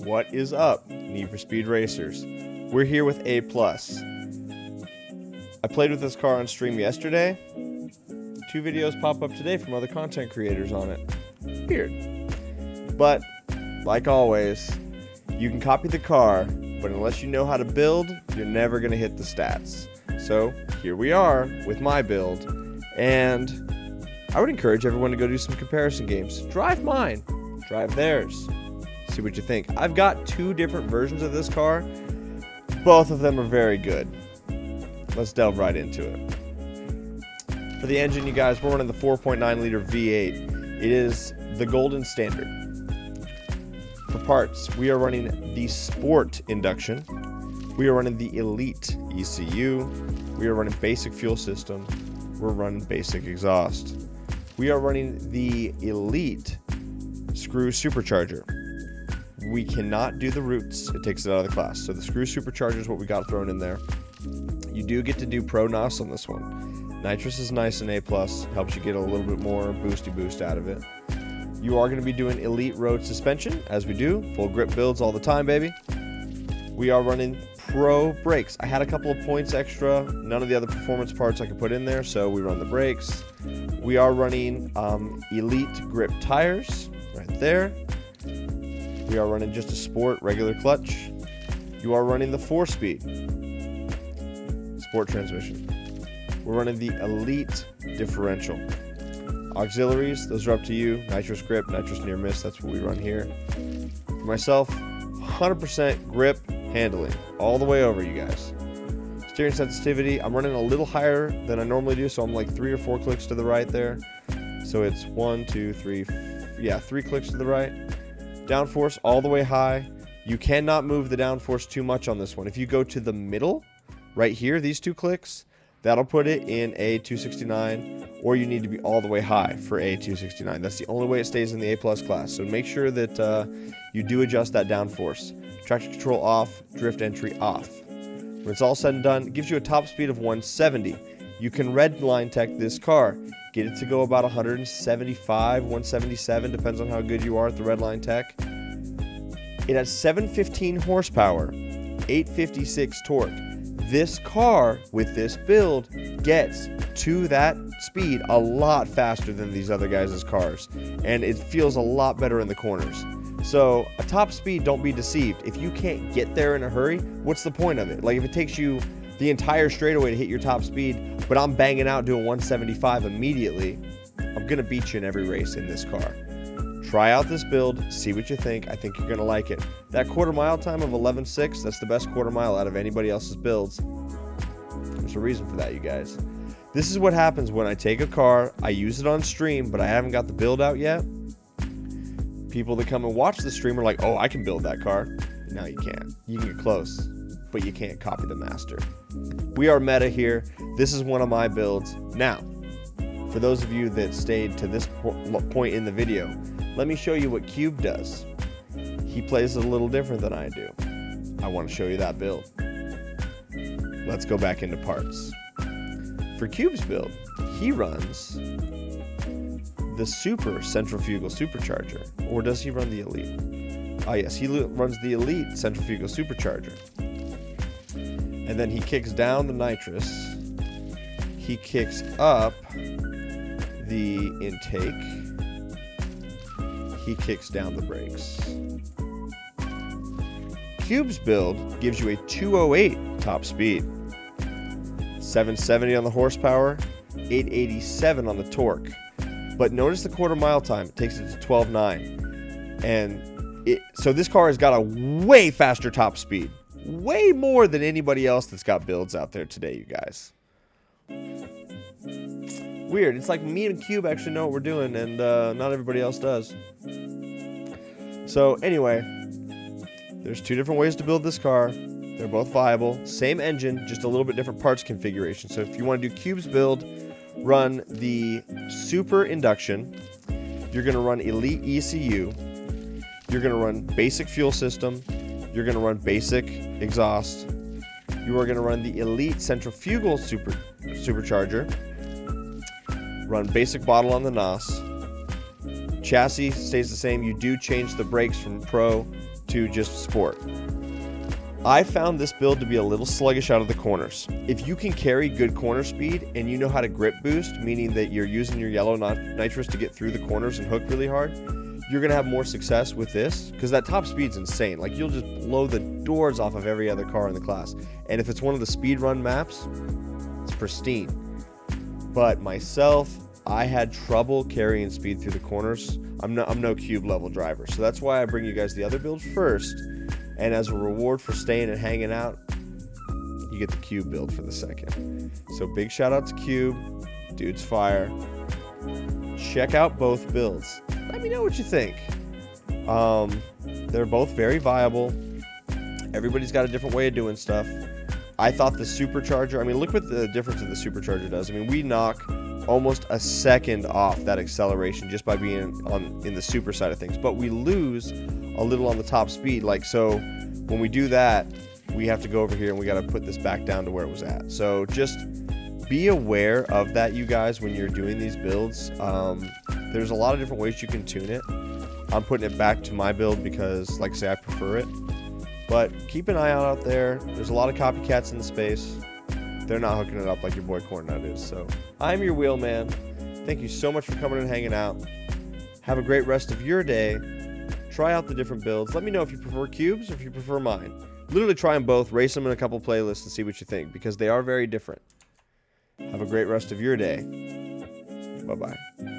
What is up, Need for Speed Racers? We're here with A+. I played with this car on stream yesterday. 2 videos pop up today from other content creators on it. Weird. But, like always, you can copy the car, but unless you know how to build, you're never going to hit the stats. So, here we are with my build, and I would encourage everyone to go do some comparison games. Drive mine. Drive theirs. See what you think. I've got 2 different versions of this car. Both of them are very good. Let's delve right into it. For the engine, you guys, we're running the 4.9 liter V8. It is the golden standard. For parts, we are running the Sport Induction. We are running the Elite ECU. We are running basic fuel system. We're running basic exhaust. We are running the Elite screw supercharger. We cannot do the roots. It takes it out of the class. So the screw supercharger is what we got thrown in there. You do get to do PRO NOS on this one. Nitrous is nice in A+. Helps you get a little bit more boost out of it. You are going to be doing Elite road suspension, as we do. Full grip builds all the time, baby. We are running PRO brakes. I had a couple of points extra. None of the other performance parts I could put in there, so we run the brakes. We are running Elite grip tires right there. We are running just a Sport regular clutch. You are running the 4-speed Sport transmission. We're running the Elite differential. Auxiliaries, those are up to you. Nitrous grip, nitrous near miss, that's what we run here. For myself, 100% grip handling all the way over, you guys. Steering sensitivity, I'm running a little higher than I normally do, so I'm like 3 or 4 clicks to the right there. So it's 1, 2, 3, 3 clicks to the right. Downforce all the way high. You cannot move the downforce too much on this one. If you go to the middle, right here, these 2 clicks, that'll put it in a 269, or you need to be all the way high for a 269. That's the only way it stays in the A+ class. So make sure that you do adjust that downforce. Traction control off, drift entry off. When it's all said and done, it gives you a top speed of 170. You can red line tech this car. Get it to go about 175, 177, depends on how good you are at the red line tech. It has 715 horsepower, 856 torque. This car, with this build, gets to that speed a lot faster than these other guys' cars. And it feels a lot better in the corners. So, a top speed, don't be deceived. If you can't get there in a hurry, what's the point of it? Like, if it takes you the entire straightaway to hit your top speed, but I'm banging out doing 175 immediately, I'm going to beat you in every race in this car. Try out this build, see what you think. I think you're going to like it. That quarter mile time of 11.6, that's the best quarter mile out of anybody else's builds. There's a reason for that, you guys. This is what happens when I take a car, I use it on stream, but I haven't got the build out yet. People that come and watch the stream are like, oh, I can build that car. No, you can't. You can get close, but you can't copy the master. We are meta here. This is one of my builds. Now, for those of you that stayed to this point in the video, let me show you what Quuuub does. He plays it a little different than I do. I want to show you that build. Let's go back into parts. For Quuub's build, he runs the Super Centrifugal Supercharger. Or does he run the Elite? Ah, yes, he runs the Elite Centrifugal Supercharger. And then he kicks down the nitrous. He kicks up the intake. He kicks down the brakes. Quuub's build gives you a 208 top speed, 770 on the horsepower, 887 on the torque. But notice the quarter mile time. It takes it to 12.9. And so this car has got a way faster top speed. Way more than anybody else that's got builds out there today, you guys. Weird. It's like me and Quuuub actually know what we're doing, and not everybody else does. So anyway, there's 2 different ways to build this car. They're both viable. Same engine, just a little bit different parts configuration. So if you want to do Quuub's build, run the Super Induction. You're going to run Elite ECU. You're going to run basic fuel system. You're going to run basic exhaust. You are going to run the Elite Centrifugal Supercharger. Run basic bottle on the NOS. Chassis stays the same. You do change the brakes from PRO to just sport. I found this build to be a little sluggish out of the corners. If you can carry good corner speed and you know how to grip boost, meaning that you're using your yellow nitrous to get through the corners and hook really hard, you're going to have more success with this, because that top speed's insane. Like, you'll just blow the doors off of every other car in the class. And if it's one of the speed run maps, it's pristine. But myself, I had trouble carrying speed through the corners. I'm no Quuuub level driver, so that's why I bring you guys the other build first. And as a reward for staying and hanging out, you get the Quuuub build for the second. So big shout out to Quuuub. Dude's fire. Check out both builds. Let me know what you think. They're both very viable. Everybody's got a different way of doing stuff. I thought the supercharger, I mean, look what the difference that the supercharger does. I mean, we knock almost a second off that acceleration just by being in the super side of things, but we lose a little on the top speed. Like, so when we do that, we have to go over here and we got to put this back down to where it was at. So just be aware of that, you guys, when you're doing these builds. There's a lot of different ways you can tune it. I'm putting it back to my build because, like I say, I prefer it. But keep an eye out there. There's a lot of copycats in the space. They're not hooking it up like your boy Cornnut is. So I'm your wheelman. Thank you so much for coming and hanging out. Have a great rest of your day. Try out the different builds. Let me know if you prefer Quuubs or if you prefer mine. Literally try them both. Race them in a couple playlists and see what you think, because they are very different. Have a great rest of your day. Bye-bye.